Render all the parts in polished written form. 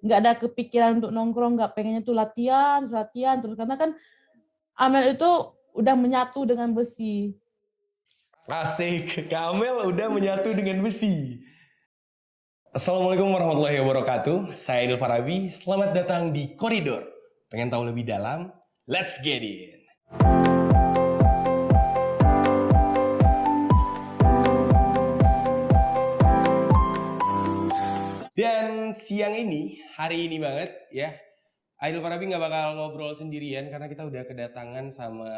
nggak ada kepikiran untuk nongkrong, nggak pengennya tuh latihan terus karena kan Amel itu udah menyatu dengan besi. Asik, Kamel udah menyatu dengan besi. Assalamualaikum warahmatullahi wabarakatuh. Saya Idul Farabi. Selamat datang di Koridor. Pengen tahu lebih dalam? Let's get in. Dan siang ini, hari ini banget ya, Idul Farabi nggak bakal ngobrol sendirian karena kita udah kedatangan sama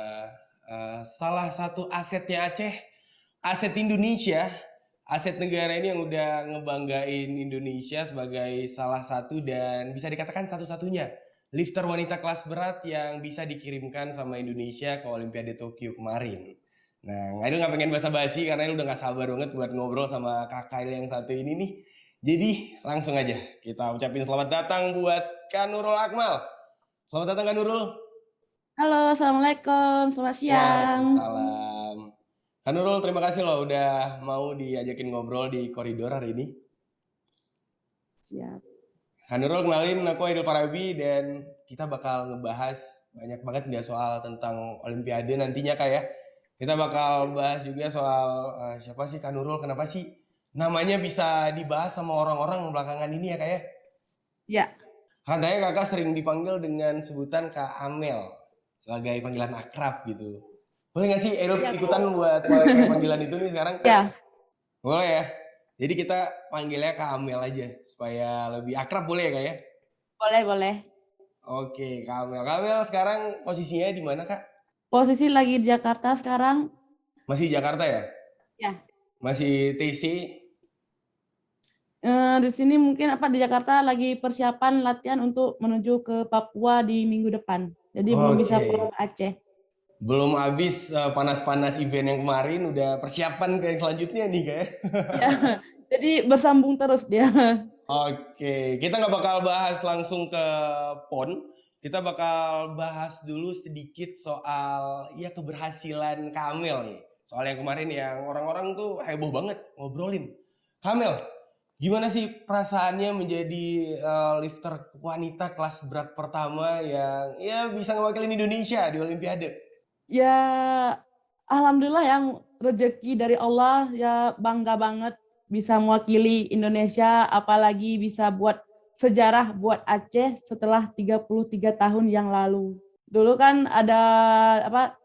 salah satu asetnya Aceh, aset Indonesia, aset negara ini yang udah ngebanggain Indonesia sebagai salah satu dan bisa dikatakan satu-satunya lifter wanita kelas berat yang bisa dikirimkan sama Indonesia ke Olimpiade Tokyo kemarin. Nah, Aidil nggak pengen basa-basi karena Aidil udah nggak sabar banget buat ngobrol sama kakak Aidil yang satu ini nih. Jadi langsung aja kita ucapin selamat datang buat Kak Nurul Akmal. Selamat datang Kak Nurul. Halo, assalamualaikum, selamat siang. Waalaikumsalam. Kak Nurul, terima kasih loh udah mau diajakin ngobrol di koridor hari ini. Siap. Kak Nurul, kenalin aku Aidil Farabi dan kita bakal ngebahas banyak banget nggak soal tentang Olimpiade nantinya Kak ya. Kita bakal bahas juga soal siapa sih Kak Nurul, kenapa sih namanya bisa dibahas sama orang-orang belakangan ini ya Kak ya. Ya, Katanya kakak sering dipanggil dengan sebutan Kak Amel sebagai panggilan akrab gitu. Boleh nggak sih Aidil ya, ikutan buat pakai panggilan itu nih sekarang? ya, Boleh ya. Jadi kita panggilnya Kak Amel aja supaya lebih akrab, boleh ya Kak ya? boleh. Oke, Kak Amel. Kak Amel sekarang posisinya di mana Kak? Posisi lagi di Jakarta sekarang. Masih di Jakarta ya? Ya, Masih TC? di sini mungkin di Jakarta lagi persiapan latihan untuk menuju ke Papua di minggu depan. Jadi belum bisa Oke. pulang ke Aceh. Belum habis panas-panas event yang kemarin, udah persiapan ke yang selanjutnya nih Kak ya? Ya, jadi bersambung terus dia. Oke, kita nggak bakal bahas langsung ke PON. Kita bakal bahas dulu sedikit soal ya keberhasilan Kamel nih. Soal yang kemarin yang orang-orang tuh heboh banget ngobrolin. Kamel, gimana sih perasaannya menjadi lifter wanita kelas berat pertama yang ya bisa ngewakilin Indonesia di Olimpiade? Ya, alhamdulillah yang rezeki dari Allah, ya bangga banget bisa mewakili Indonesia, apalagi bisa buat sejarah buat Aceh setelah 33 tahun yang lalu. Dulu kan ada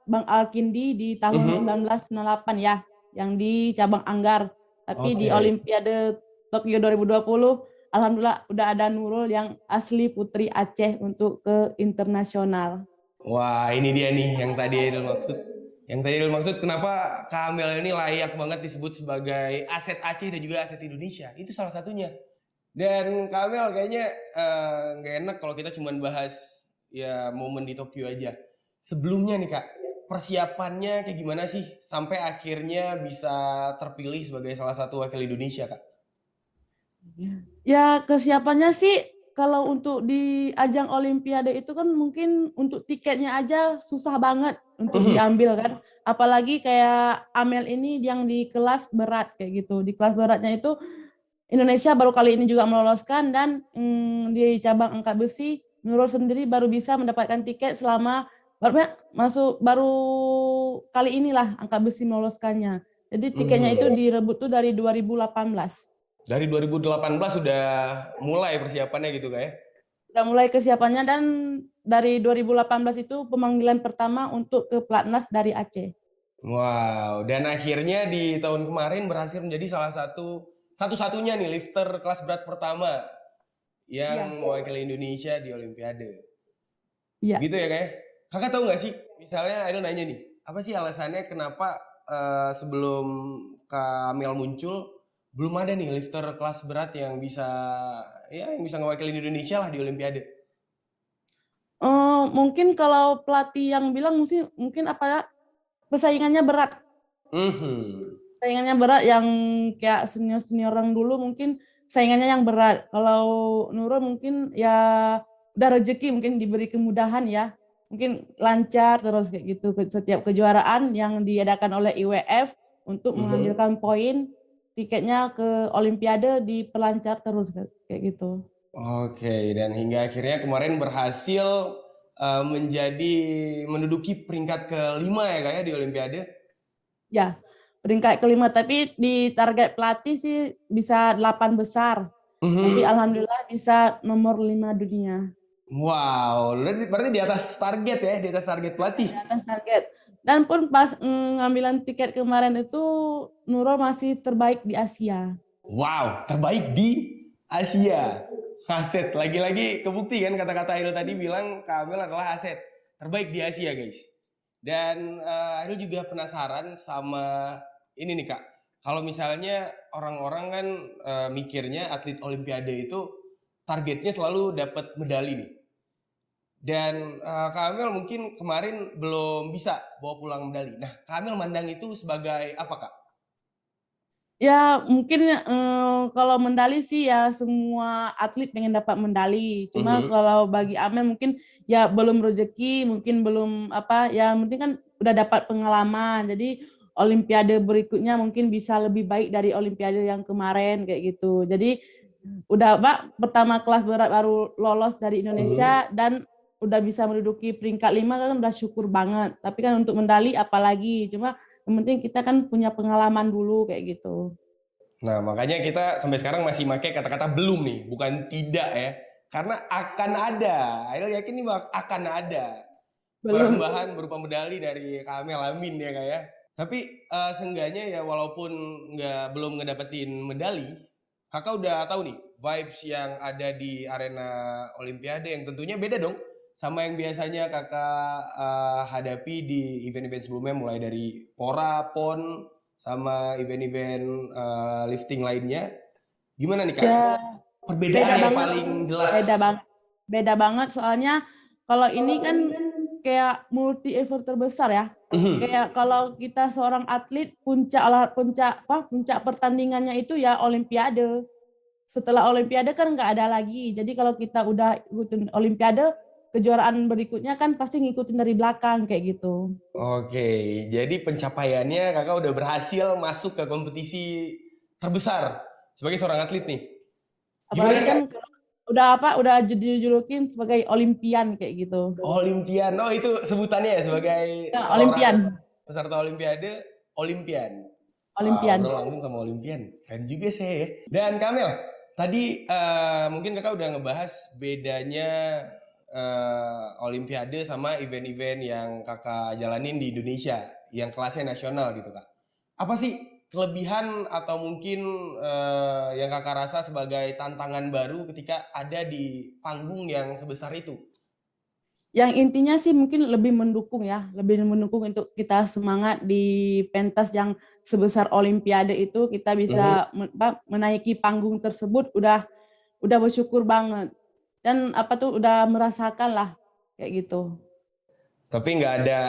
Bang Alkindi di tahun 1998 ya, yang di cabang Anggar. Tapi di Oke. Olimpiade Tokyo 2020, alhamdulillah udah ada Nurul yang asli putri Aceh untuk ke internasional. Wah, ini dia nih yang tadi Aidil maksud. Yang tadi Aidil maksud kenapa Kamel ini layak banget disebut sebagai aset Aceh dan juga aset Indonesia. Itu salah satunya. Dan Kamel kayaknya nggak enak kalau kita cuma bahas ya momen di Tokyo aja. Sebelumnya nih Kak, persiapannya kayak gimana sih sampai akhirnya bisa terpilih sebagai salah satu wakil Indonesia Kak? Ya, kesiapannya sih kalau untuk di ajang Olimpiade itu kan mungkin untuk tiketnya aja susah banget untuk diambil kan. Apalagi kayak Amel ini yang di kelas berat kayak gitu. Di kelas beratnya itu Indonesia baru kali ini juga meloloskan dan di cabang angkat besi Nurul sendiri baru bisa mendapatkan tiket selama baru kali inilah angkat besi meloloskannya. Jadi tiketnya itu direbut tuh dari 2018. Dari 2018 sudah mulai persiapannya gitu Kak ya? Sudah mulai kesiapannya dan dari 2018 itu pemanggilan pertama untuk ke Platnas dari Aceh. Wow, dan akhirnya di tahun kemarin berhasil menjadi salah satu-satunya nih lifter kelas berat pertama Iya, yang mewakili Indonesia di Olimpiade. iya. Gitu ya Kak ya? Kakak tahu nggak sih, misalnya Aidil nanya nih, apa sih alasannya kenapa sebelum Kamel muncul, belum ada nih lifter kelas berat yang bisa ngewakilin Indonesia lah di Olimpiade? Mungkin kalau pelatih yang bilang mungkin persaingannya berat. Mhm. Saingannya berat yang kayak senior-senior orang dulu mungkin saingannya yang berat. Kalau Nurul mungkin ya udah rezeki mungkin diberi kemudahan ya. Mungkin lancar terus kayak gitu setiap kejuaraan yang diadakan oleh IWF untuk mengambilkan poin tiketnya ke Olimpiade diperlancar terus kayak gitu. Oke, dan hingga akhirnya kemarin berhasil menjadi menduduki peringkat kelima ya Kak ya di Olimpiade. Ya, peringkat kelima, tapi di target pelatih sih bisa 8 besar. Tapi Mhm. alhamdulillah bisa nomor 5 dunia. Wow, berarti di atas target ya, di atas target pelatih. Di atas target. Dan pun pas ngambilan tiket kemarin itu Nurul masih terbaik di Asia. Wow, terbaik di Asia. Aset, lagi-lagi kebukti kan kata-kata Ail tadi bilang Kamil adalah aset terbaik di Asia guys. Dan Ail juga penasaran sama ini nih Kak. Kalau misalnya orang-orang kan mikirnya atlet Olimpiade itu targetnya selalu dapat medali nih. Dan Kak Amel mungkin kemarin belum bisa bawa pulang medali. Nah, Kak Amel mandang itu sebagai apa Kak? Ya mungkin kalau medali sih ya semua atlet pengen dapat medali. Cuma Mhm. kalau bagi Amel mungkin ya belum rezeki, mungkin belum apa ya penting kan udah dapat pengalaman. Jadi Olimpiade berikutnya mungkin bisa lebih baik dari Olimpiade yang kemarin kayak gitu. Jadi udah Pak pertama kelas berat baru lolos dari Mhm. Indonesia dan udah bisa menduduki peringkat 5 kan udah syukur banget. Tapi kan untuk medali apalagi. Cuma yang penting kita kan punya pengalaman dulu kayak gitu. Nah, makanya kita sampai sekarang masih pakai kata-kata belum nih, bukan tidak ya. Karena akan ada. Ail yakin nih bak akan ada Belum. persembahan berupa medali dari Kamel Amin ya Kak ya. Tapi seenggaknya ya walaupun belum ngedapetin medali, Kakak udah tahu nih vibes yang ada di arena Olimpiade yang tentunya beda dong sama yang biasanya Kakak hadapi di event-event sebelumnya mulai dari Pora, PON, sama event-event lifting lainnya. Gimana nih Kak? Ya Perbedaan beda yang banget, paling jelas. beda banget, beda banget soalnya kalau ini kan kayak multi event terbesar ya. Mhm. Kayak kalau kita seorang atlet puncak pertandingannya itu ya Olimpiade. Setelah Olimpiade kan nggak ada lagi. Jadi kalau kita udah ikutin Olimpiade, kejuaraan berikutnya kan pasti ngikutin dari belakang kayak gitu. Oke, jadi pencapaiannya Kakak udah berhasil masuk ke kompetisi terbesar sebagai seorang atlet nih. Gimana Apalagi sih kan Kak? udah udah dijulukin sebagai Olimpian kayak gitu. Olimpian. Oh, itu sebutannya ya sebagai Ya, seorang Olimpian, peserta Olimpiade, Olimpian. Wah, Olimpian. ngobrol langsung sama Olimpian. Keren juga sih ya. Dan Kamil, tadi mungkin Kakak udah ngebahas bedanya Olimpiade sama event-event yang Kakak jalanin di Indonesia, yang kelasnya nasional gitu Kak. Apa sih kelebihan atau mungkin yang Kakak rasa sebagai tantangan baru ketika ada di panggung yang sebesar itu? Yang intinya sih mungkin lebih mendukung ya, lebih mendukung untuk kita semangat di pentas yang sebesar Olimpiade itu kita Mhm. bisa menaiki panggung tersebut udah bersyukur banget dan apa tuh udah merasakan lah kayak gitu. Tapi nggak ada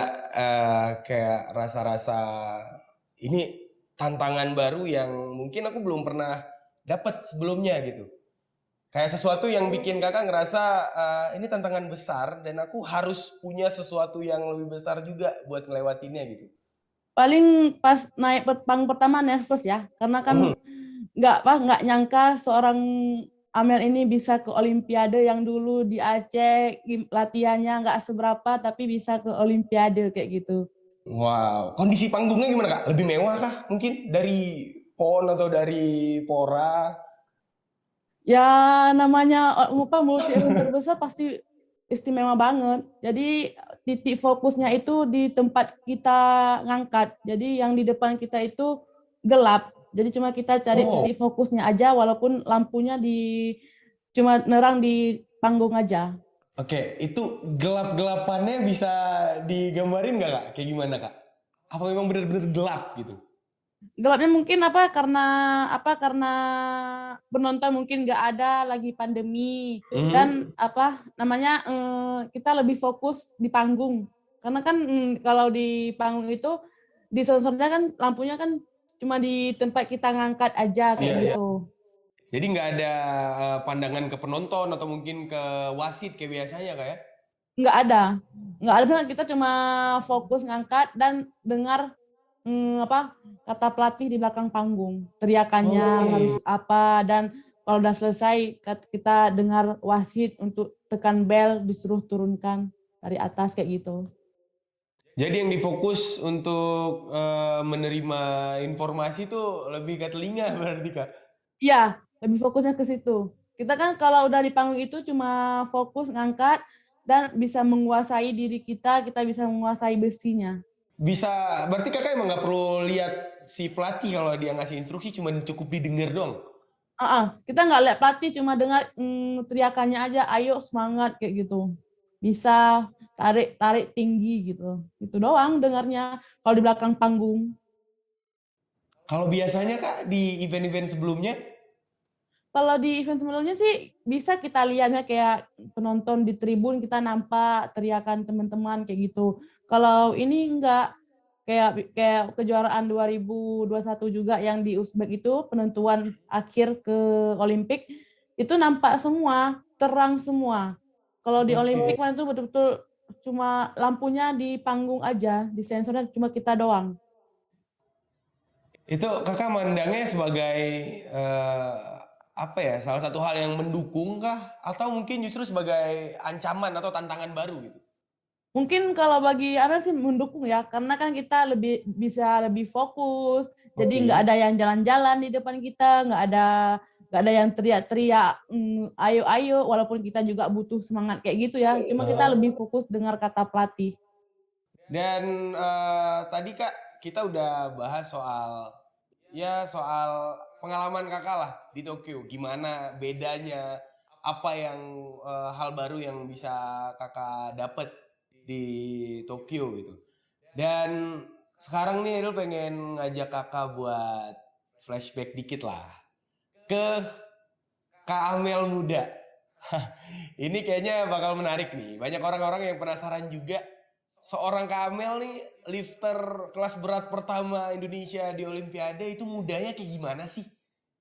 kayak rasa-rasa ini tantangan baru yang mungkin aku belum pernah dapat sebelumnya gitu. Kayak sesuatu yang bikin kakak ngerasa ini tantangan besar dan aku harus punya sesuatu yang lebih besar juga buat ngelewatinnya gitu. Paling pas naik panggung pertama nervous ya, karena kan Mhm. nggak nyangka seorang Amel ini bisa ke Olimpiade yang dulu di Aceh latihannya nggak seberapa tapi bisa ke Olimpiade kayak gitu. Wow, kondisi panggungnya gimana kak? Lebih mewah kah mungkin dari PON atau dari Pora? Ya namanya apa multi event terbesar pasti istimewa banget. Jadi titik fokusnya itu di tempat kita ngangkat. Jadi yang di depan kita itu gelap. Jadi cuma kita cari Oh, titik fokusnya aja walaupun lampunya cuma nerang di panggung aja. oke, itu gelap-gelapannya bisa digambarin nggak kak? Kayak gimana kak? Apa memang benar-benar gelap gitu? Gelapnya mungkin apa karena penonton mungkin nggak ada lagi pandemi dan Mhm. apa namanya kita lebih fokus di panggung karena kan kalau di panggung itu di sensornya kan lampunya kan cuma di tempat kita ngangkat aja kayak Iya, iya. gitu. Jadi nggak ada pandangan ke penonton atau mungkin ke wasit kayak biasanya kak ya? nggak ada nggak ada kita cuma fokus ngangkat dan dengar apa kata pelatih di belakang panggung teriakannya Oke. harus apa dan Kalau udah selesai, kita dengar wasit untuk tekan bel, disuruh turunkan dari atas kayak gitu. Jadi yang difokus untuk menerima informasi tuh lebih ke telinga berarti Kak. Iya, lebih fokusnya ke situ. Kita kan kalau udah di panggung itu cuma fokus ngangkat dan bisa menguasai diri kita bisa menguasai besinya. Bisa, berarti Kakak emang nggak perlu lihat si pelatih kalau dia ngasih instruksi, cuma cukup didengar dong. Kita nggak lihat pelatih, cuma dengar teriakannya aja, ayo semangat kayak gitu. Bisa tarik tarik tinggi gitu. Itu doang dengarnya kalau di belakang panggung. Kalau biasanya Kak di event-event sebelumnya, Kalau di event sebelumnya sih bisa kita lihatnya kayak penonton di tribun kita nampak teriakan teman-teman kayak gitu. Kalau ini enggak kayak kayak kejuaraan 2021 juga yang di Uzbek itu penentuan akhir ke Olimpik itu nampak semua, terang semua. Kalau di oke. Olimpik kan itu betul-betul cuma lampunya di panggung aja, di sensornya cuma kita doang. Itu Kakak mandangnya sebagai eh, apa ya? Salah satu hal yang mendukung kah? Atau mungkin justru sebagai ancaman atau tantangan baru gitu? Mungkin kalau bagi Arel sih mendukung ya, karena kan kita bisa lebih fokus. Jadi nggak Oke. ada yang jalan-jalan di depan kita, nggak ada yang teriak-teriak, ayo ayo, walaupun kita juga butuh semangat kayak gitu ya. Cuma kita Aha. lebih fokus dengar kata pelatih. Dan tadi Kak kita udah bahas soal ya soal pengalaman Kakak lah di Tokyo. Gimana bedanya? Apa yang hal baru yang bisa Kakak dapet di Tokyo gitu. Dan sekarang nih Irul pengen ngajak Kakak buat flashback dikit lah ke Kak Amel muda. Ini kayaknya bakal menarik nih. Banyak orang-orang yang penasaran juga. Seorang Kak Amel nih lifter kelas berat pertama Indonesia di Olimpiade itu mudanya kayak gimana sih?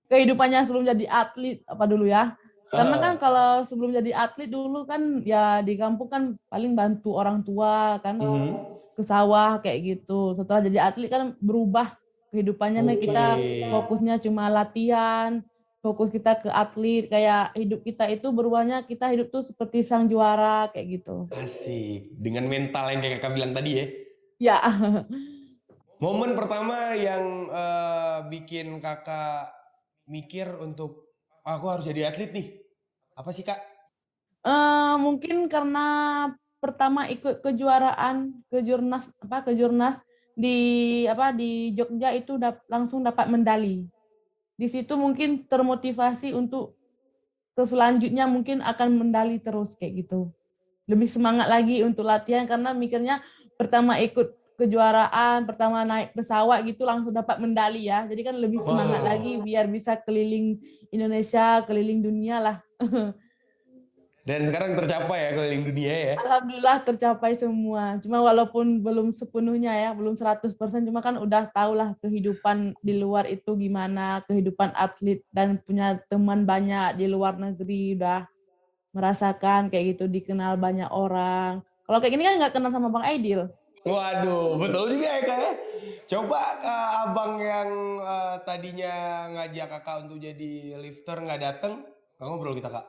Kehidupannya sebelum jadi atlet apa dulu ya? Karena kan Heeh. kalau sebelum jadi atlet dulu kan ya di kampung kan paling bantu orang tua kan Mhm. ke sawah kayak gitu. Setelah jadi atlet kan berubah kehidupannya, Oke. kita fokusnya cuma latihan, fokus kita ke atlet, kayak hidup kita itu berubahnya kita hidup tuh seperti sang juara kayak gitu. Asik. Dengan mental yang kayak Kakak bilang tadi ya. Ya, Momen pertama yang bikin Kakak mikir untuk aku harus jadi atlet nih. Apa sih Kak? mungkin karena pertama ikut kejuaraan kejurnas di Jogja itu langsung dapat medali. Di situ mungkin termotivasi untuk ke selanjutnya mungkin akan medali terus kayak gitu. Lebih semangat lagi untuk latihan karena mikirnya pertama ikut kejuaraan, pertama naik pesawat gitu langsung dapat medali ya. Jadi kan lebih semangat Wow. lagi biar bisa keliling Indonesia, keliling dunia lah. Dan sekarang tercapai ya keliling dunia ya. Alhamdulillah tercapai semua. Cuma walaupun belum sepenuhnya ya, belum 100%, cuma kan udah tahulah kehidupan di luar itu gimana, kehidupan atlet dan punya teman banyak di luar negeri, udah merasakan kayak gitu, dikenal banyak orang. Kalau kayak gini kan nggak kenal sama Bang Aidil. Waduh, betul juga ya Kak ya. Coba abang yang tadinya ngajak Kakak untuk jadi lifter nggak dateng, nggak ngobrol kita Kak.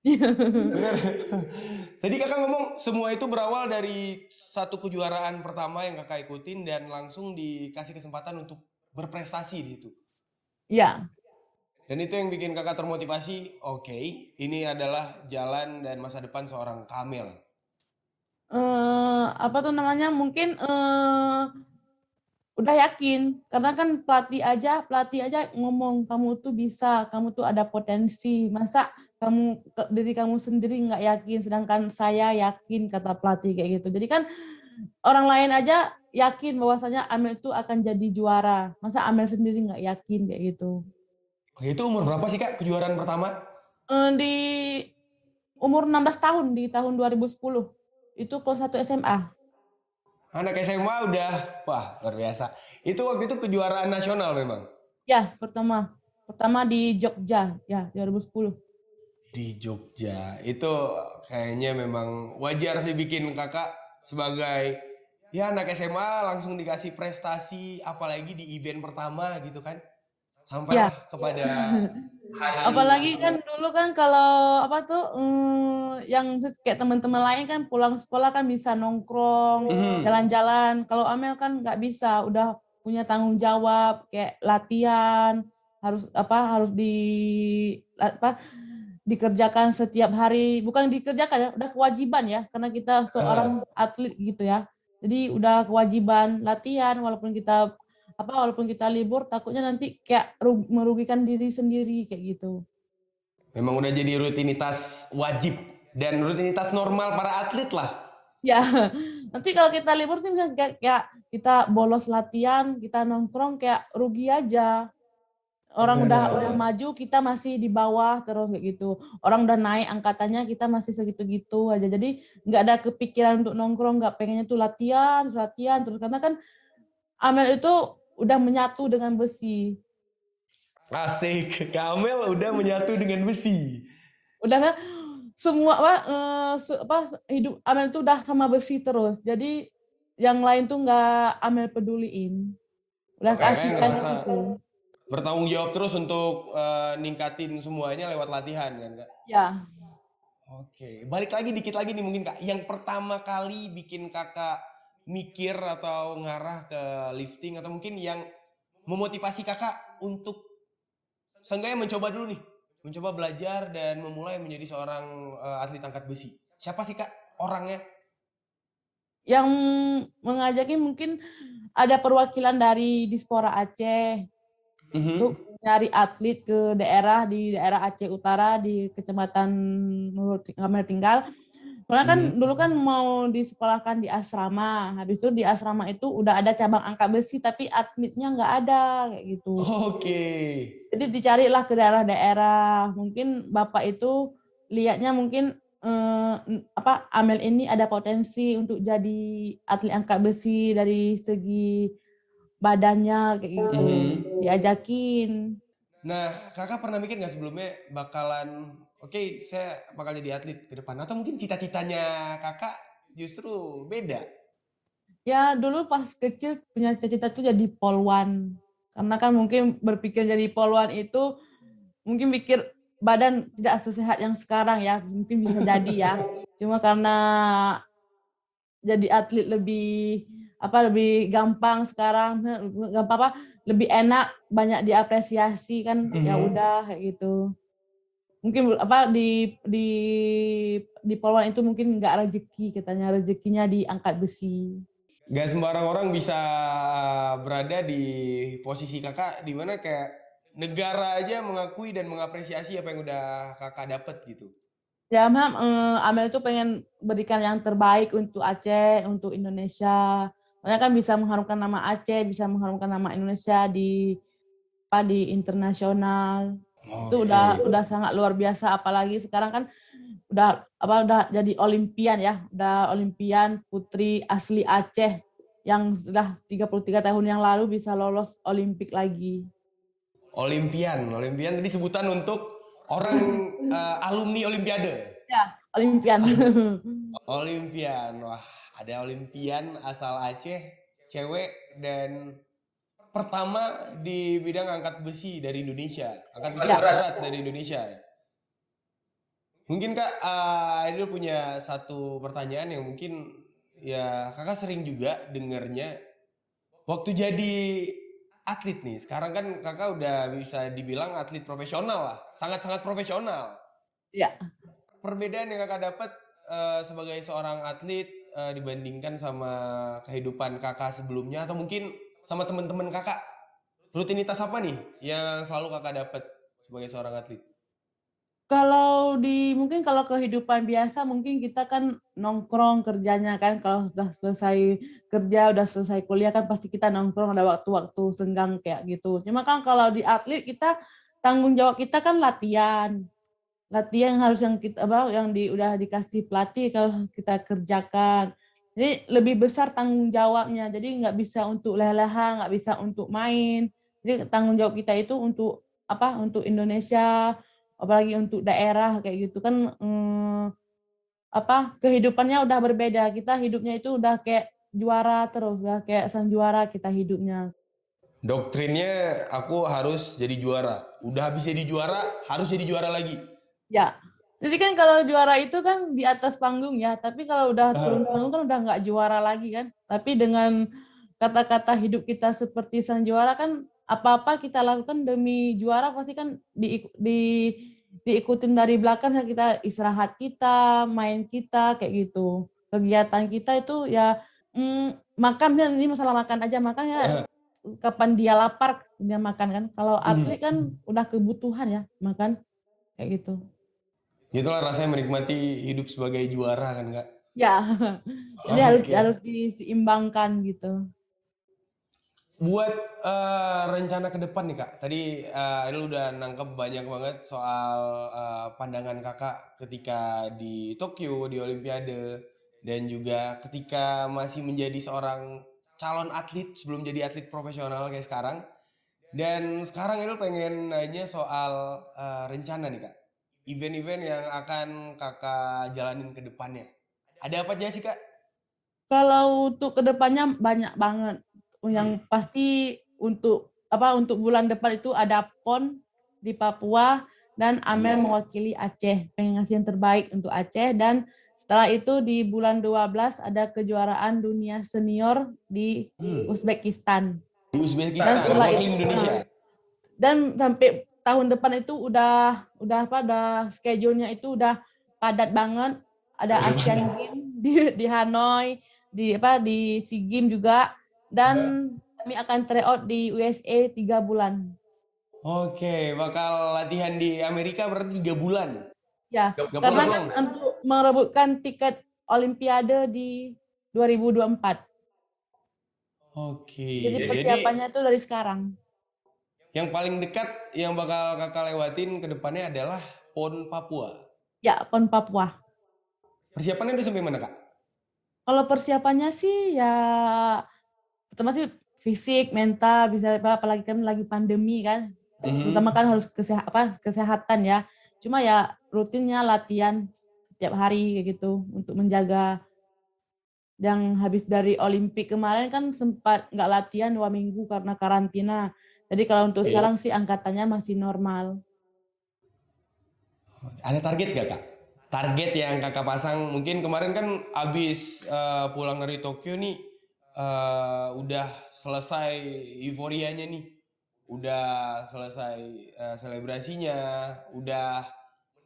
Bener. Tadi Kakak ngomong semua itu berawal dari satu kejuaraan pertama yang Kakak ikutin dan langsung dikasih kesempatan untuk berprestasi di situ. Ya, Dan itu yang bikin Kakak termotivasi, oke, ini adalah jalan dan masa depan seorang Kamel. apa tuh namanya? Mungkin udah yakin karena kan pelatih aja ngomong kamu tuh bisa, kamu tuh ada potensi, masa diri kamu sendiri nggak yakin sedangkan saya yakin, kata pelatih kayak gitu. Jadi kan orang lain aja yakin bahwasanya Amel tuh akan jadi juara, masa Amel sendiri nggak yakin kayak gitu. Oke, itu umur berapa sih Kak kejuaraan pertama? Di umur 16 tahun di tahun 2010 itu kelas 1 SMA. Anak SMA udah, wah luar biasa. Itu waktu itu kejuaraan nasional memang. Ya, pertama di Jogja ya 2010. Di Jogja, itu kayaknya memang wajar sih bikin kakak sebagai ya anak SMA langsung dikasih prestasi, apalagi di event pertama gitu kan. Ya. sampailah kepada hari ini Apalagi gitu. kan dulu kan kalau apa tuh yang kayak teman-teman lain kan pulang sekolah kan bisa nongkrong, Mhm. jalan-jalan. Kalau Amel kan nggak bisa, udah punya tanggung jawab kayak latihan, harus apa dikerjakan setiap hari, bukan dikerjakan ya, udah kewajiban ya, karena kita Heeh. seorang atlet gitu ya. Jadi udah kewajiban latihan walaupun kita libur takutnya nanti kayak merugikan diri sendiri kayak gitu. Memang udah jadi rutinitas wajib dan rutinitas normal para atlet lah. Ya, nanti kalau kita libur sih kayak kita bolos latihan, kita nongkrong kayak rugi aja. Orang udah Benar. maju, kita masih di bawah terus kayak gitu. Orang udah naik angkatannya, kita masih segitu-gitu aja. Jadi nggak ada kepikiran untuk nongkrong, nggak pengennya tuh latihan, latihan terus karena kan Amel itu udah menyatu dengan besi. Asik, Kamel udah menyatu dengan besi. Udah kan semua hidup Amel tuh udah sama besi terus. Jadi yang lain tuh nggak Amel peduliin. Udah Oh, kayak keasikan ngerasa gitu. bertanggung jawab terus untuk ningkatin semuanya lewat latihan kan Kak? Ya, Oke, balik lagi dikit lagi nih mungkin Kak. Yang pertama kali bikin Kakak mikir atau ngarah ke lifting atau mungkin yang memotivasi Kakak untuk seenggaknya mencoba dulu nih, mencoba belajar dan memulai menjadi seorang atlet angkat besi. Siapa sih Kak orangnya? yang mengajakin mungkin ada perwakilan dari Dispora Aceh Mhm. untuk nyari atlet ke di daerah Aceh Utara di Kecamatan Nurul Kamel Tinggal. Karena kan Mhm. dulu kan mau disekolahkan di asrama, habis itu di asrama itu udah ada cabang angkat besi tapi atletnya nggak ada kayak gitu. Oke. Jadi dicarilah ke daerah-daerah. Mungkin Bapak itu lihatnya mungkin Amel ini ada potensi untuk jadi atlet angkat besi dari segi badannya kayak gitu. Mhm. Diajakin. Nah, Kakak pernah mikir nggak sebelumnya bakalan, oke, saya bakal jadi atlet ke depan atau mungkin cita-citanya Kakak justru beda? Ya dulu pas kecil punya cita-cita tuh jadi polwan. Karena kan mungkin berpikir jadi polwan itu mungkin pikir badan tidak sesehat yang sekarang ya. Mungkin bisa jadi ya. Cuma karena jadi atlet lebih gampang sekarang, gampang lebih enak, banyak diapresiasi kan, ya Mhm. udah kayak gitu. Mungkin di Polwan itu mungkin nggak rezeki katanya, rezekinya di angkat besi. Gak sembarang orang bisa berada di posisi Kakak di mana kayak negara aja mengakui dan mengapresiasi apa yang udah Kakak dapet gitu. Ya, Amel tuh pengen berikan yang terbaik untuk Aceh, untuk Indonesia. Soalnya kan bisa mengharumkan nama Aceh, bisa mengharumkan nama Indonesia di internasional. Itu Oke. udah sangat luar biasa, apalagi sekarang kan udah jadi olimpian ya, udah olimpian putri asli Aceh yang sudah 33 tahun yang lalu bisa lolos Olimpik lagi. Olimpian, Olimpian tadi sebutan untuk orang alumni Olimpiade. Ya, olimpian. Olimpian, wah ada Olimpian asal Aceh, cewek dan pertama di bidang angkat besi dari Indonesia, angkat besi Ya. kelas berat dari Indonesia. Mungkin Kak, Aidil punya satu pertanyaan yang mungkin ya Kakak sering juga dengernya waktu jadi atlet nih. Sekarang kan Kakak udah bisa dibilang atlet profesional lah, sangat-sangat profesional. Ya. Perbedaan yang Kakak dapat sebagai seorang atlet dibandingkan sama kehidupan Kakak sebelumnya atau mungkin sama teman-teman Kakak, rutinitas apa nih yang selalu Kakak dapat sebagai seorang atlet? Mungkin kalau kehidupan biasa mungkin kita kan nongkrong kerjanya kan kalau udah selesai kerja, udah selesai kuliah kan pasti kita nongkrong ada waktu-waktu senggang kayak gitu. Cuma kan kalau di atlet kita tanggung jawab kita kan latihan. Latihan harus udah dikasih pelatih kalau kita kerjakan. Jadi lebih besar tanggung jawabnya. Jadi nggak bisa untuk leha-leha, nggak bisa untuk main. Jadi tanggung jawab kita itu untuk Indonesia, apalagi untuk daerah kayak gitu kan kehidupannya udah berbeda. Kita hidupnya itu udah kayak juara terus, udah kayak sang juara kita hidupnya. Doktrinnya aku harus jadi juara. Udah habis jadi juara, harus jadi juara lagi. Ya. Jadi kan kalau juara itu kan di atas panggung ya, tapi kalau udah turun Ah, panggung kan udah nggak juara lagi kan. Tapi dengan kata-kata hidup kita seperti sang juara kan apa-apa kita lakukan demi juara pasti kan diikutin dari belakang ya, kita istirahat kita, main kita kayak gitu. Kegiatan kita itu ya makan kan ini masalah makan aja makan ya ah, kapan dia lapar dia makan kan. Kalau atlet hmm. kan udah kebutuhan ya makan kayak gitu. Itulah rasanya menikmati hidup sebagai juara kan Kak. Ya, jadi harus Oke. harus diseimbangkan gitu. Buat rencana ke depan nih Kak. Tadi Aidil udah nangkep banyak banget soal pandangan Kakak ketika di Tokyo di Olimpiade dan juga ketika masih menjadi seorang calon atlet sebelum jadi atlet profesional kayak sekarang. Dan sekarang Aidil pengen nanya soal rencana nih Kak. Event-event yang akan Kakak jalanin ke depannya. Ada apa aja sih Kak? Kalau untuk kedepannya banyak banget. Yang pasti untuk bulan depan itu ada PON di Papua dan Amel Iya. mewakili Aceh. Pengen ngasih yang terbaik untuk Aceh dan setelah itu di bulan 12 ada kejuaraan dunia senior di Hmm. Uzbekistan. Di Dan Uzbekistan, setelah mewakili itu Indonesia. dan sampai tahun depan itu udah schedule-nya itu udah padat banget. Ada Udah Asian pada. Games di Hanoi, di SEA Games juga dan kami akan tryout di USA 3 bulan. Oke, bakal latihan di Amerika berarti 3 bulan. Ya, Gak karena kan pulang-pulang. untuk merebutkan tiket Olimpiade di 2024. Oke, Jadi jadi persiapannya itu dari sekarang. yang paling dekat yang bakal kakak lewatin ke depannya adalah PON Papua. Ya, PON Papua. Persiapannya udah sampai mana kak? Kalau persiapannya sih ya pertama sih fisik, mental, bisa apalagi kan lagi pandemi kan. Terutama Mhm. kan harus kesehatan ya. Cuma ya rutinnya latihan setiap hari kayak gitu untuk menjaga. Yang habis dari Olimpik kemarin kan sempat nggak latihan 2 minggu karena karantina. Jadi kalau untuk Oke. sekarang sih angkatannya masih normal. Ada target gak kak? Target yang kakak pasang mungkin kemarin kan abis pulang dari Tokyo nih udah selesai euforianya nih, udah selesai selebrasinya, udah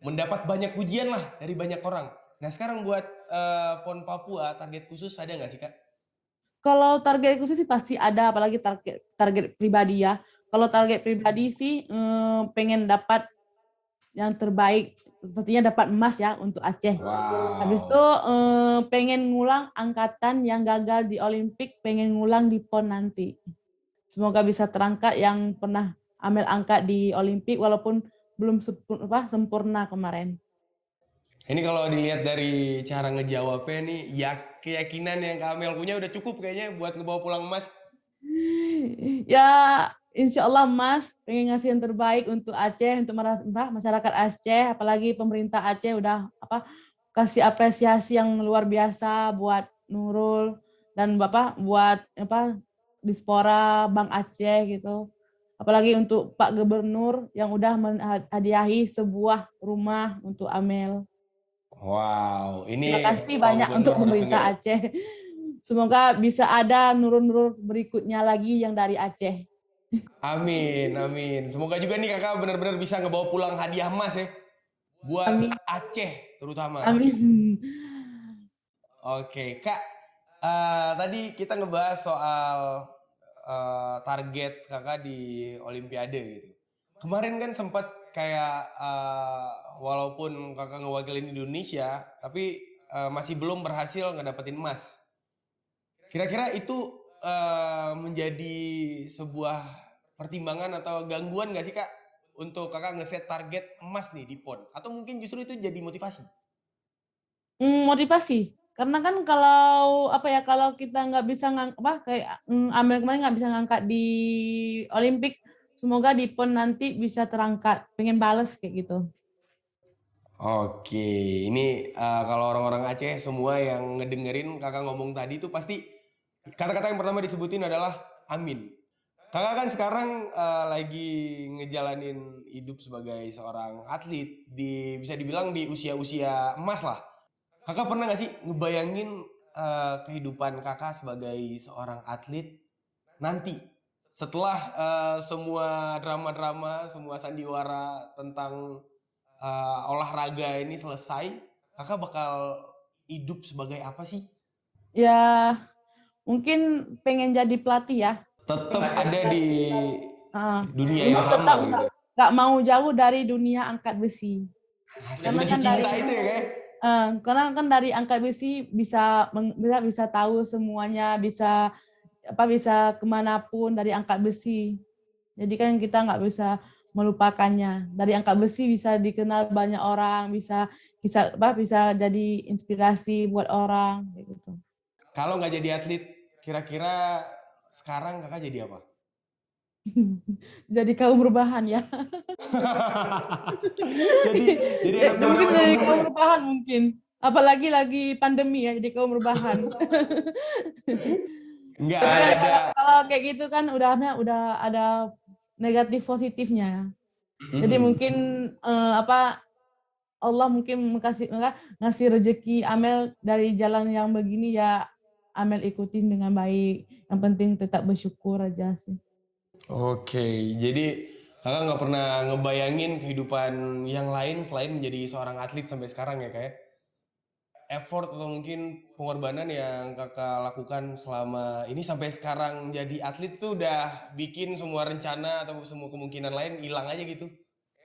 mendapat banyak pujian lah dari banyak orang. Nah sekarang buat PON Papua target khusus ada nggak sih kak? Kalau target khusus sih pasti ada, apalagi target target pribadi ya. Kalau target pribadi sih pengen dapat yang terbaik, sepertinya dapat emas ya untuk Aceh. Habis itu Wow. pengen ngulang angkatan yang gagal di Olimpik, pengen ngulang di PON nanti. Semoga bisa terangkat yang pernah Amel angkat di Olimpik walaupun belum sempurna kemarin. Ini kalau dilihat dari cara ngejawabnya nih, ya keyakinan yang Kak Amel punya udah cukup kayaknya buat ngebawa pulang emas. Ya, insya Allah Mas pengen ngasih yang terbaik untuk Aceh, untuk masyarakat Aceh, apalagi pemerintah Aceh udah kasih apresiasi yang luar biasa buat Nurul dan buat Dispora Bank Aceh gitu. Apalagi untuk Pak Gubernur yang udah menghadiahi sebuah rumah untuk Amel. Wow, Terima ini kasih Pak banyak Gubernur untuk harus denger. pemerintah Aceh. Semoga bisa ada nurul-nurul berikutnya lagi yang dari Aceh. Amin, amin. Semoga juga nih kakak benar-benar bisa ngebawa pulang hadiah emas ya. Buat Amin. Aceh terutama. Amin. Oke, Kak. Tadi kita ngebahas soal target kakak di Olimpiade gitu. Kemarin kan sempat kayak walaupun kakak ngewakilin Indonesia, tapi masih belum berhasil ngedapetin emas. Kira-kira itu menjadi sebuah pertimbangan atau gangguan gak sih kak untuk kakak ngeset target emas nih di PON? Atau mungkin justru itu jadi motivasi? Motivasi. Karena kan kalau kita nggak bisa kayak Amel kemarin nggak bisa ngangkat di Olimpik, semoga di PON nanti bisa terangkat. Pengen bales kayak gitu. Oke, ini kalau orang-orang Aceh semua yang ngedengerin kakak ngomong tadi itu pasti kata-kata yang pertama disebutin adalah amin. Kakak kan sekarang lagi ngejalanin hidup sebagai seorang atlet bisa dibilang di usia-usia emas lah. Kakak pernah nggak sih ngebayangin kehidupan kakak sebagai seorang atlet nanti setelah semua drama-drama, semua sandiwara tentang olahraga ini selesai, kakak bakal hidup sebagai apa sih? Ya, mungkin pengen jadi pelatih ya. Tetap ada di dunia yang Untuk sama tetap gitu. nggak mau jauh dari dunia angkat besi. Udah si Kan cinta itu ya kayak. Karena kan dari angkat besi bisa tahu semuanya, bisa kemanapun dari angkat besi. Jadi kan kita nggak bisa melupakannya. Dari angkat besi bisa dikenal banyak orang, bisa jadi inspirasi buat orang kayak gitu. Kalau nggak jadi atlet, kira-kira sekarang kakak jadi apa? Jadi kaum rebahan ya. jadi jadi anak muda Mungkin jadi umum kaum ya? rebahan mungkin. Apalagi lagi pandemi ya, jadi kaum rebahan. Nggak Tapi kan ada. kalau kayak gitu kan udah ada negatif positifnya. Jadi mungkin Allah mungkin ngasih rezeki Amel dari jalan yang begini ya, Amel ikutin dengan baik. Yang penting tetap bersyukur aja sih. Oke, jadi kakak nggak pernah ngebayangin kehidupan yang lain selain menjadi seorang atlet sampai sekarang ya kayak effort atau mungkin pengorbanan yang kakak lakukan selama ini sampai sekarang jadi atlet tuh udah bikin semua rencana atau semua kemungkinan lain hilang aja gitu.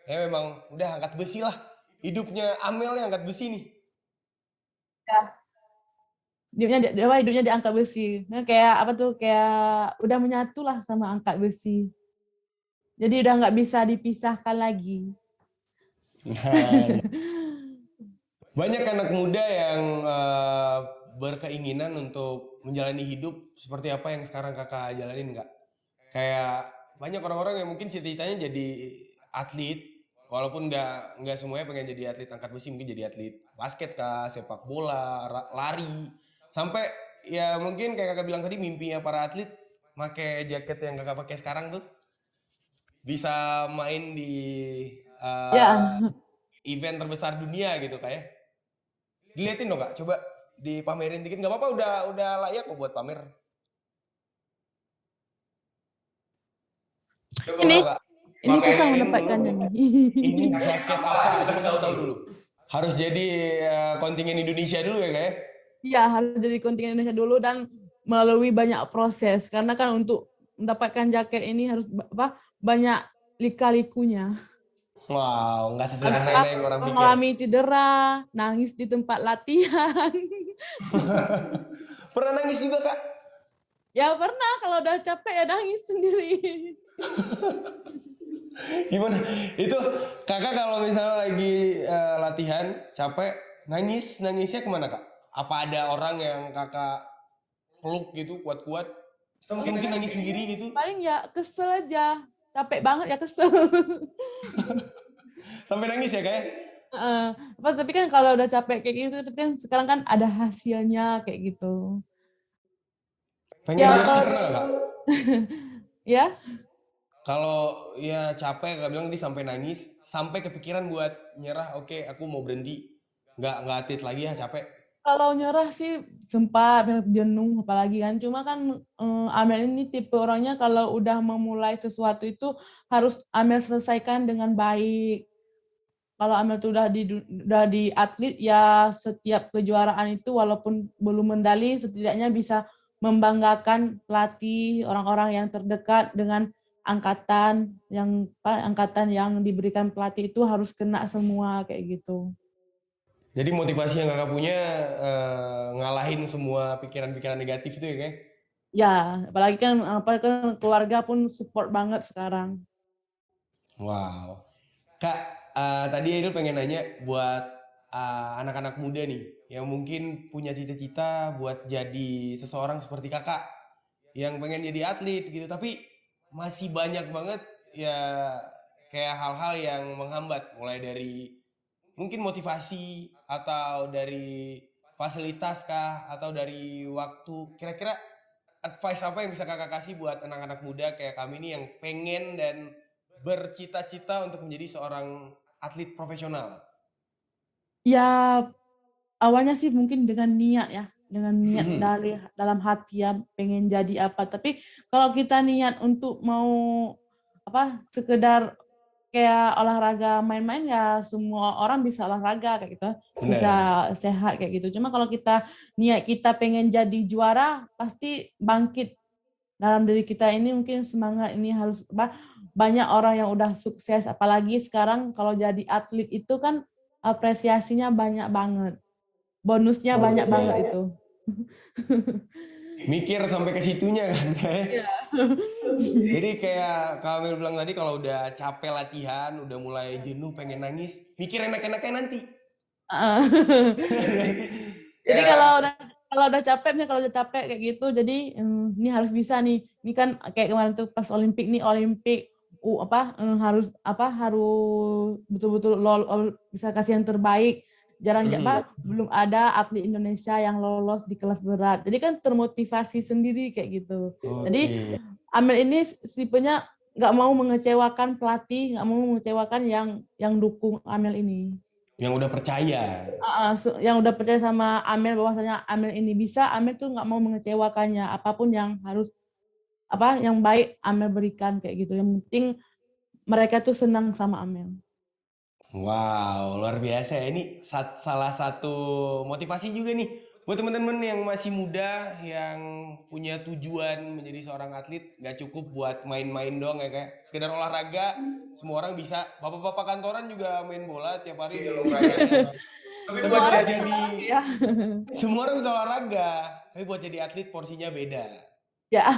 Ya memang udah angkat besi lah. Hidupnya Amel yang angkat besi nih. Hidupnya di angkat besi. Nah, kayak apa tuh, kayak udah menyatu lah sama angkat besi. Jadi udah nggak bisa dipisahkan lagi. Nah, banyak anak muda yang berkeinginan untuk menjalani hidup seperti apa yang sekarang kakak jalanin nggak? Kayak banyak orang-orang yang mungkin cita-citanya jadi atlet, walaupun nggak semuanya pengen jadi atlet angkat besi, mungkin jadi atlet basket kah, sepak bola, lari, sampai ya mungkin kayak kakak bilang tadi mimpinya para atlet pakai jaket yang kakak pakai sekarang tuh bisa main di Ya, event terbesar dunia gitu kayak. Diliatin dong kak, coba dipamerin dikit nggak apa-apa, udah layak kok buat pamer. Coba ini kak, ini susah pamerin dulu. mendapatkannya nih. Ini jaket apa? Coba kasih tahu dulu. Harus jadi kontingen Indonesia dulu ya kayak. Iya, harus jadi kontingen Indonesia dulu dan melalui banyak proses. Karena kan untuk mendapatkan jaket ini harus banyak lika-likunya. Wow, nggak Harus sesederhana yang orang pikir. mengalami cedera, nangis di tempat latihan. Pernah nangis juga kak? Ya pernah, kalau udah capek ya nangis sendiri. Gimana? Itu kakak kalau misalnya lagi latihan capek nangisnya kemana kak? Apa ada orang yang kakak peluk gitu kuat-kuat? Atau mungkin nangis sendiri gitu? Paling ya kesel aja. Capek banget ya kesel. Sampai nangis ya kayak? Tapi kan kalau udah capek kayak gitu, tapi kan sekarang kan ada hasilnya kayak gitu. Pengen Ya nyerah kalau pernah kak? ya Kalau ya capek kakak bilang dia sampai nangis, sampai kepikiran buat nyerah, oke aku mau berhenti, nggak atlet lagi ya capek. kalau nyerah sih sempat jenuh apalagi kan. Cuma kan Amel ini tipe orangnya kalau udah memulai sesuatu itu harus Amel selesaikan dengan baik. Kalau Amel tuh udah di atlet ya, setiap kejuaraan itu walaupun belum medali setidaknya bisa membanggakan pelatih, orang-orang yang terdekat dengan angkatan yang diberikan pelatih itu harus kena semua kayak gitu. Jadi motivasi yang kakak punya ngalahin semua pikiran-pikiran negatif itu ya kayak? Ya, apalagi kan keluarga pun support banget sekarang. Wow. Kak, tadi Aidil pengen nanya buat anak-anak muda nih yang mungkin punya cita-cita buat jadi seseorang seperti kakak yang pengen jadi atlet gitu, tapi masih banyak banget ya kayak hal-hal yang menghambat, mulai dari mungkin motivasi atau dari fasilitas kah atau dari waktu. Kira-kira advice apa yang bisa kakak kasih buat anak-anak muda kayak kami nih yang pengen dan bercita-cita untuk menjadi seorang atlet profesional? Ya awalnya sih mungkin dengan niat ya, dengan niat Mhm. dari dalam hati ya pengen jadi apa. Tapi kalau kita niat untuk mau sekedar kayak olahraga main-main ya semua orang bisa olahraga kayak gitu, bisa Benar. sehat kayak gitu. Cuma kalau kita niat kita pengen jadi juara, pasti bangkit dalam diri kita ini mungkin semangat ini harus banyak orang yang udah sukses apalagi sekarang kalau jadi atlet itu kan apresiasinya banyak banget. Bonusnya banyak Oke. banget itu. Mikir sampai ke situnya kan kayak. Iya. Jadi kayak Kak Amel bilang tadi kalau udah capek latihan, udah mulai jenuh pengen nangis, mikir enak-enaknya nanti. Heeh. Jadi Ya. kalau udah capek kayak gitu, jadi ini harus bisa nih. Ini kan kayak kemarin tuh pas Olimpik nih, Olimpik harus betul-betul bisa kasih yang terbaik. Jarang Mhm. belum ada atlet Indonesia yang lolos di kelas berat. Jadi kan termotivasi sendiri kayak gitu. Jadi Oke. Amel ini tipenya nggak mau mengecewakan pelatih, nggak mau mengecewakan yang dukung Amel ini. Yang udah percaya. Yang udah percaya sama Amel bahwasanya Amel ini bisa, Amel tuh nggak mau mengecewakannya. Apapun yang harus yang baik Amel berikan kayak gitu. Yang penting mereka tuh senang sama Amel. Wow, luar biasa ya. Ini salah satu motivasi juga nih buat teman-teman yang masih muda, yang punya tujuan menjadi seorang atlet, nggak cukup buat main-main doang ya kayak sekedar olahraga. Semua orang bisa. Bapak-bapak kantoran juga main bola tiap hari di olahraganya. Tapi Semua buat orang bisa jadi olahraga ya. semua orang bisa olahraga, tapi buat jadi atlet porsinya beda. Ya.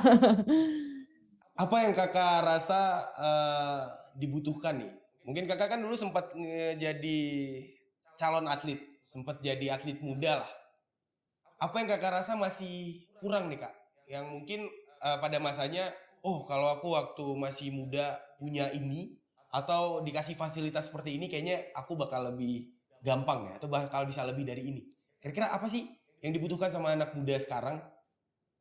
Apa yang kakak rasa dibutuhkan nih? Mungkin kakak kan dulu sempat jadi calon atlet, sempat jadi atlet muda lah. Apa yang kakak rasa masih kurang nih kak? Yang mungkin pada masanya, oh kalau aku waktu masih muda punya ini, atau dikasih fasilitas seperti ini, kayaknya aku bakal lebih gampang ya, atau bakal bisa lebih dari ini. Kira-kira apa sih yang dibutuhkan sama anak muda sekarang?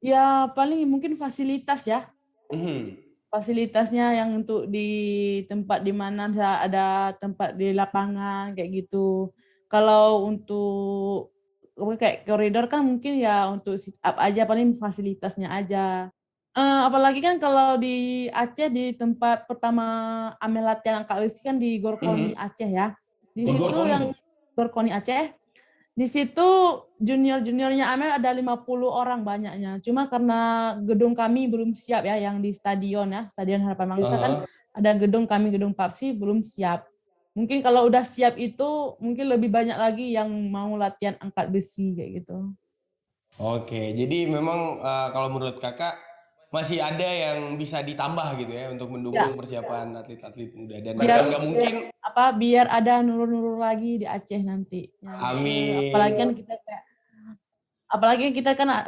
Ya paling mungkin fasilitas ya. Mhm. Fasilitasnya yang untuk di tempat di mana ada tempat di lapangan kayak gitu. Kalau untuk kayak koridor kan mungkin ya untuk sit up aja paling fasilitasnya aja. Apalagi kan kalau di Aceh di tempat pertama Amel latihan angkat besi kan di Gorkoni Mhm. Aceh ya. Di Di situ Gorkoni. yang Gorkoni Aceh di situ junior-juniornya Amel ada 50 orang banyaknya. Cuma karena gedung kami belum siap ya yang di stadion ya, Stadion Harapan Mangsa kan Aha. ada gedung PAPSI belum siap. Mungkin kalau udah siap itu mungkin lebih banyak lagi yang mau latihan angkat besi kayak gitu. Oke, jadi memang kalau menurut kakak masih ada yang bisa ditambah gitu ya untuk Ya, mendukung persiapan atlet-atlet muda dan biar nggak mungkin. biar ada nurul-nurul lagi di Aceh nantinya. Amin. Apalagi kita kan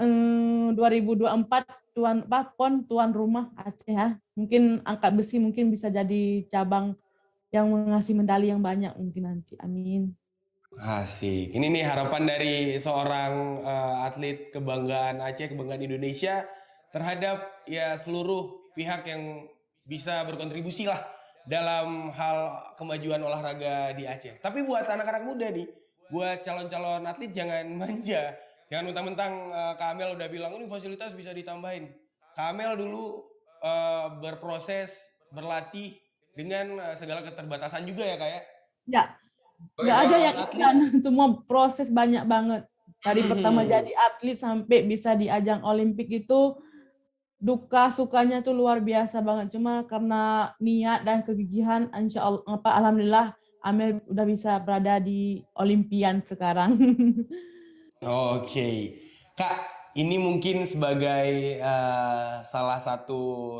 2024 tuan rumah Aceh ya. Mungkin angkat besi mungkin bisa jadi cabang yang mengasih medali yang banyak mungkin nanti. Amin. Asik. Ini nih harapan dari seorang atlet kebanggaan Aceh, kebanggaan Indonesia terhadap ya seluruh pihak yang bisa berkontribusi lah dalam hal kemajuan olahraga di Aceh. Tapi buat anak-anak muda nih, buat calon-calon atlet jangan manja. Jangan mentang-mentang Kak Amel udah bilang ini fasilitas bisa ditambahin. Kak Amel dulu berproses, berlatih dengan segala keterbatasan juga ya kak ya. Ya, nggak Sebagai ada seorang yang atlet. instan. Semua proses banyak banget. Dari pertama jadi atlet sampai bisa di ajang Olimpik itu duka sukanya tuh luar biasa banget. Cuma karena niat dan kegigihan, insya Allah, alhamdulillah Amel udah bisa berada di Olimpian sekarang. Oke, Kak, ini mungkin sebagai salah satu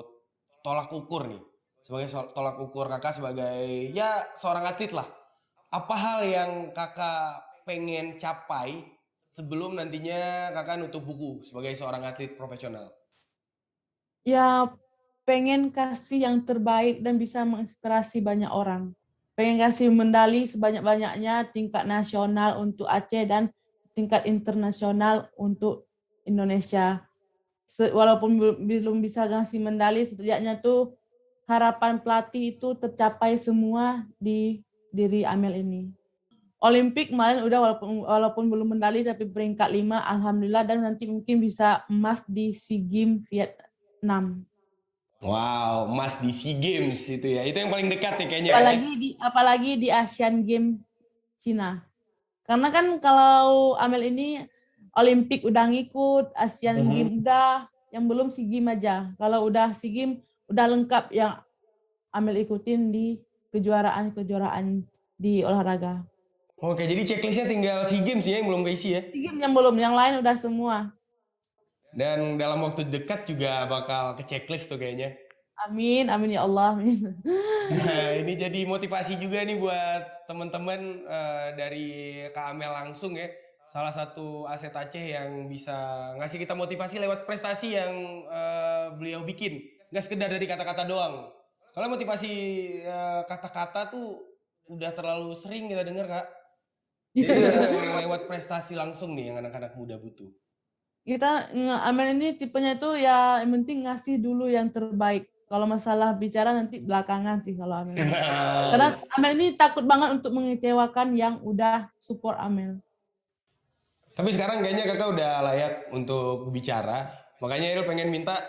tolak ukur nih, sebagai tolak ukur kakak sebagai ya seorang atlet lah. Apa hal yang kakak pengen capai sebelum nantinya kakak nutup buku sebagai seorang atlet profesional? Ya pengen kasih yang terbaik dan bisa menginspirasi banyak orang. Pengen kasih medali sebanyak-banyaknya tingkat nasional untuk Aceh dan tingkat internasional untuk Indonesia. walaupun belum bisa ngasih medali, setidaknya tuh harapan pelatih itu tercapai semua di diri Amel ini. Olimpik kemarin udah walaupun belum medali tapi peringkat 5, alhamdulillah, dan nanti mungkin bisa emas di SEA Games Vietnam. Wow, emas di SEA Games itu ya. Itu yang paling dekat ya kayaknya ya. Apalagi di Asian Games Cina. Karena kan kalau Amel ini Olimpik udah ngikut, Asian Games udah, yang belum SEA Games aja. Kalau udah SEA Games udah lengkap yang Amel ikutin di kejuaraan di olahraga. Oke, jadi checklistnya tinggal SEA Games ya yang belum keisi ya. SEA Games yang belum, yang lain udah semua. Dan dalam waktu dekat juga bakal ke checklist tuh kayaknya. Amin, amin ya Allah. Amin. Nah, ini jadi motivasi juga nih buat teman-teman dari Kak Amel langsung ya. Salah satu aset Aceh yang bisa ngasih kita motivasi lewat prestasi yang beliau bikin. Nggak sekedar dari kata-kata doang. Soalnya motivasi kata-kata tuh udah terlalu sering kita dengar, Kak. Jadi lewat prestasi langsung nih yang anak-anak muda butuh. Kita Amel ini tipenya itu ya yang penting ngasih dulu yang terbaik. Kalau masalah bicara nanti belakangan sih kalau Amel. Karena Amel ini takut banget untuk mengecewakan yang udah support Amel. Tapi sekarang kayaknya kakak udah layak untuk bicara. Makanya Iril pengen minta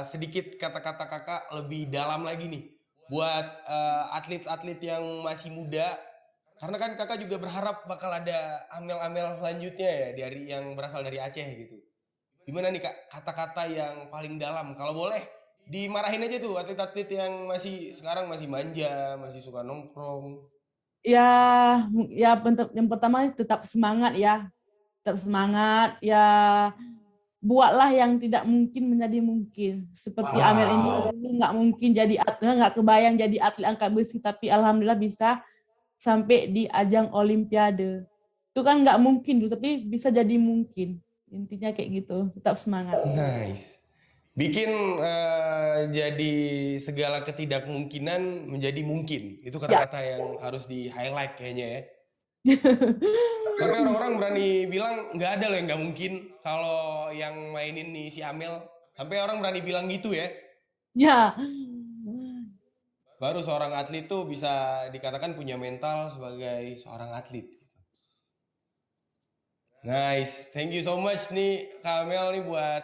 sedikit kata-kata kakak lebih dalam lagi nih. Buat atlet-atlet yang masih muda. Karena kan kakak juga berharap bakal ada Amel-Amel selanjutnya ya dari yang berasal dari Aceh gitu. Gimana nih kak kata-kata yang paling dalam? Kalau boleh dimarahin aja tuh atlet-atlet yang masih sekarang masih manja, masih suka nongkrong. Ya, yang pertama tetap semangat ya. Tetap semangat ya, buatlah yang tidak mungkin menjadi mungkin. Seperti Amel ini nggak mungkin jadi atlet, nggak kebayang jadi atlet angkat besi, tapi alhamdulillah bisa sampai di ajang Olimpiade. Itu kan nggak mungkin dulu, tapi bisa jadi mungkin. Intinya kayak gitu, tetap semangat. Nice. Bikin jadi segala ketidakmungkinan menjadi mungkin. Itu kata-kata yang harus di-highlight kayaknya ya. Sampai orang-orang berani bilang nggak ada loh yang nggak mungkin kalau yang mainin nih si Amel. Sampai orang berani bilang gitu ya. Ya. Baru seorang atlet tuh bisa dikatakan punya mental sebagai seorang atlet. Nice, thank you so much nih Kak Amel nih buat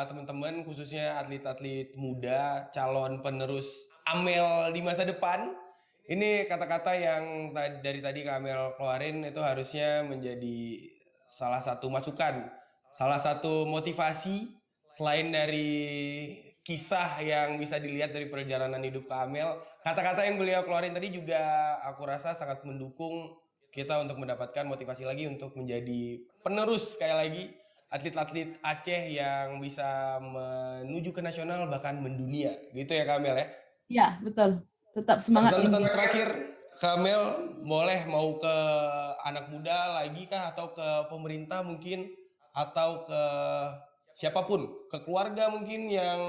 teman-teman khususnya atlet-atlet muda calon penerus Amel di masa depan. Ini kata-kata yang dari tadi Kak Amel keluarin itu harusnya menjadi salah satu masukan, salah satu motivasi selain dari kisah yang bisa dilihat dari perjalanan hidup Kak Amel. Kata-kata yang beliau keluarin tadi juga aku rasa sangat mendukung kita untuk mendapatkan motivasi lagi untuk menjadi penerus sekali lagi atlet-atlet Aceh yang bisa menuju ke nasional bahkan mendunia gitu ya Kamel ya. Iya, betul. Tetap semangat. Pesan-pesan terakhir Kamel boleh mau ke anak muda lagi kah atau ke pemerintah mungkin atau ke siapapun, ke keluarga mungkin yang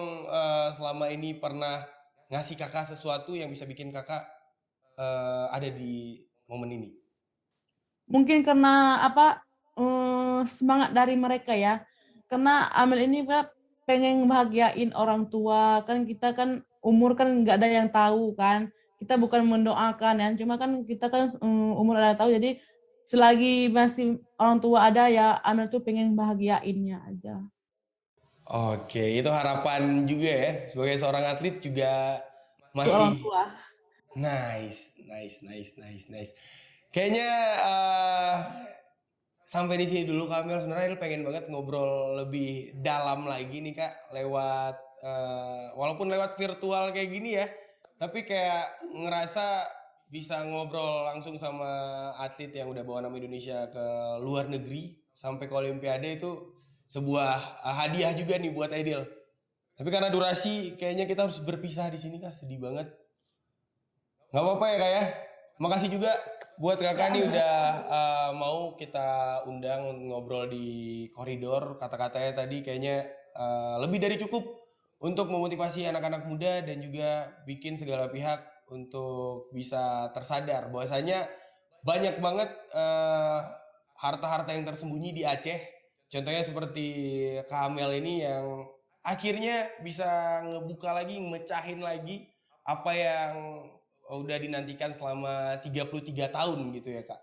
selama ini pernah ngasih kakak sesuatu yang bisa bikin kakak ada di momen ini. Mungkin karena semangat dari mereka ya. Karena Amel ini pengen bahagiain orang tua, kan kita kan umur kan nggak ada yang tahu kan. Kita bukan mendoakan ya, cuma kan kita kan umur ada yang tahu, jadi selagi masih orang tua ada ya Amel tuh pengen bahagiainnya aja. Oke, itu harapan juga ya sebagai seorang atlet juga masih orang tua. Nice. Kayaknya sampai di sini dulu Kamil. Sebenarnya pengen banget ngobrol lebih dalam lagi nih Kak lewat walaupun lewat virtual kayak gini ya. Tapi kayak ngerasa bisa ngobrol langsung sama atlet yang udah bawa nama Indonesia ke luar negeri sampai ke Olimpiade itu sebuah hadiah juga nih buat Aidil. Tapi karena durasi kayaknya kita harus berpisah di sini Kak, sedih banget. Nggak apa-apa ya Kak ya. Makasih juga buat kakak nih udah mau kita undang ngobrol di koridor. Kata-katanya tadi kayaknya lebih dari cukup untuk memotivasi anak-anak muda dan juga bikin segala pihak untuk bisa tersadar bahwasanya banyak banget harta-harta yang tersembunyi di Aceh. Contohnya seperti Kak Amel ini yang akhirnya bisa ngebuka lagi, mecahin lagi apa yang udah dinantikan selama 33 tahun gitu ya Kak.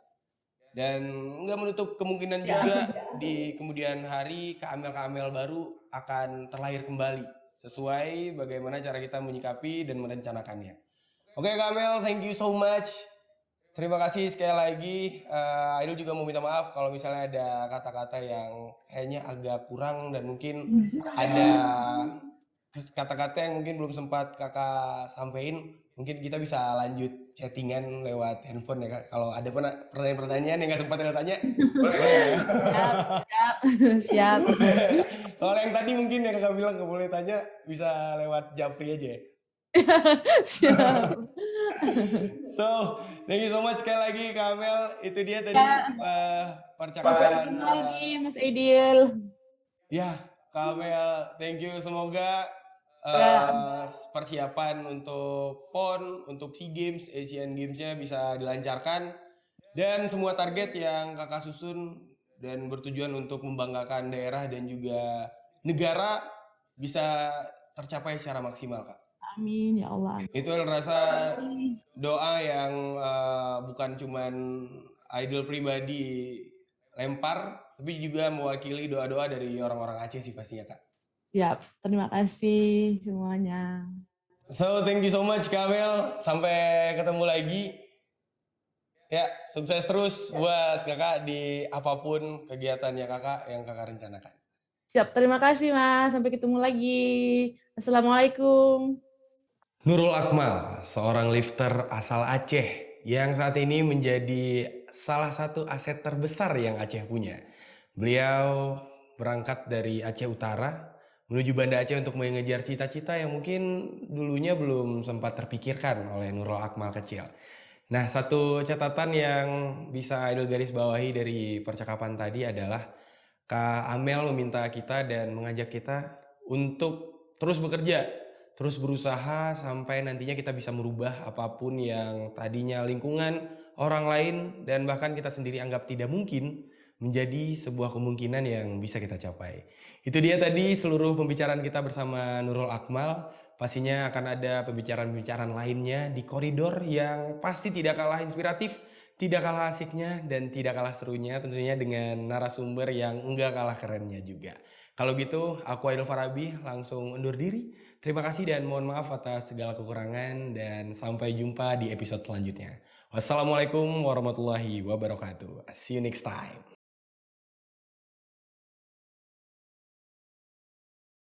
Dan nggak menutup kemungkinan juga di kemudian hari Kak Amel baru akan terlahir kembali sesuai bagaimana cara kita menyikapi dan merencanakannya. Oke Kak Amel, thank you so much. Terima kasih sekali lagi. Aidul juga mau minta maaf kalau misalnya ada kata-kata yang kayaknya agak kurang dan mungkin ada kata-kata yang mungkin belum sempat kakak sampein. Mungkin kita bisa lanjut chattingan lewat handphone ya kak. Kalau ada pertanyaan-pertanyaan yang nggak sempat kita tanya, boleh ya? Siap, siap. Soal yang tadi mungkin yang kakak bilang nggak boleh tanya, bisa lewat Japri aja ya. Siap. So, thank you so much sekali lagi Kak Amel. Itu dia tadi percakapan. Lagi Mas Aidil. Ya, Kak Amel, thank you. Semoga persiapan untuk PON, untuk SEA Games, Asian Games-nya bisa dilancarkan. Dan semua target yang kakak susun dan bertujuan untuk membanggakan daerah dan juga negara bisa tercapai secara maksimal, Kak. Amin ya Allah. Itu rasa doa yang bukan cuman idol pribadi lempar, tapi juga mewakili doa-doa dari orang-orang Aceh sih pastinya Kak. Siap, terima kasih semuanya. So, thank you so much Kak Amel. Sampai ketemu lagi. Ya, sukses terus buat kakak di apapun kegiatannya kakak yang kakak rencanakan. Siap, terima kasih Mas. Sampai ketemu lagi. Assalamualaikum. Nurul Akmal, seorang lifter asal Aceh yang saat ini menjadi salah satu aset terbesar yang Aceh punya. Beliau berangkat dari Aceh Utara menuju Banda Aceh untuk mengejar cita-cita yang mungkin dulunya belum sempat terpikirkan oleh Nurul Akmal kecil. Nah, satu catatan yang bisa Idol garis bawahi dari percakapan tadi adalah Kak Amel meminta kita dan mengajak kita untuk terus bekerja, terus berusaha sampai nantinya kita bisa merubah apapun yang tadinya lingkungan, orang lain, dan bahkan kita sendiri anggap tidak mungkin menjadi sebuah kemungkinan yang bisa kita capai. Itu dia tadi seluruh pembicaraan kita bersama Nurul Akmal. Pastinya akan ada pembicaraan-pembicaraan lainnya di koridor yang pasti tidak kalah inspiratif, tidak kalah asiknya, dan tidak kalah serunya tentunya dengan narasumber yang enggak kalah kerennya juga. Kalau gitu, aku Aidil Farabi langsung undur diri. Terima kasih dan mohon maaf atas segala kekurangan dan sampai jumpa di episode selanjutnya. Wassalamualaikum warahmatullahi wabarakatuh. See you next time.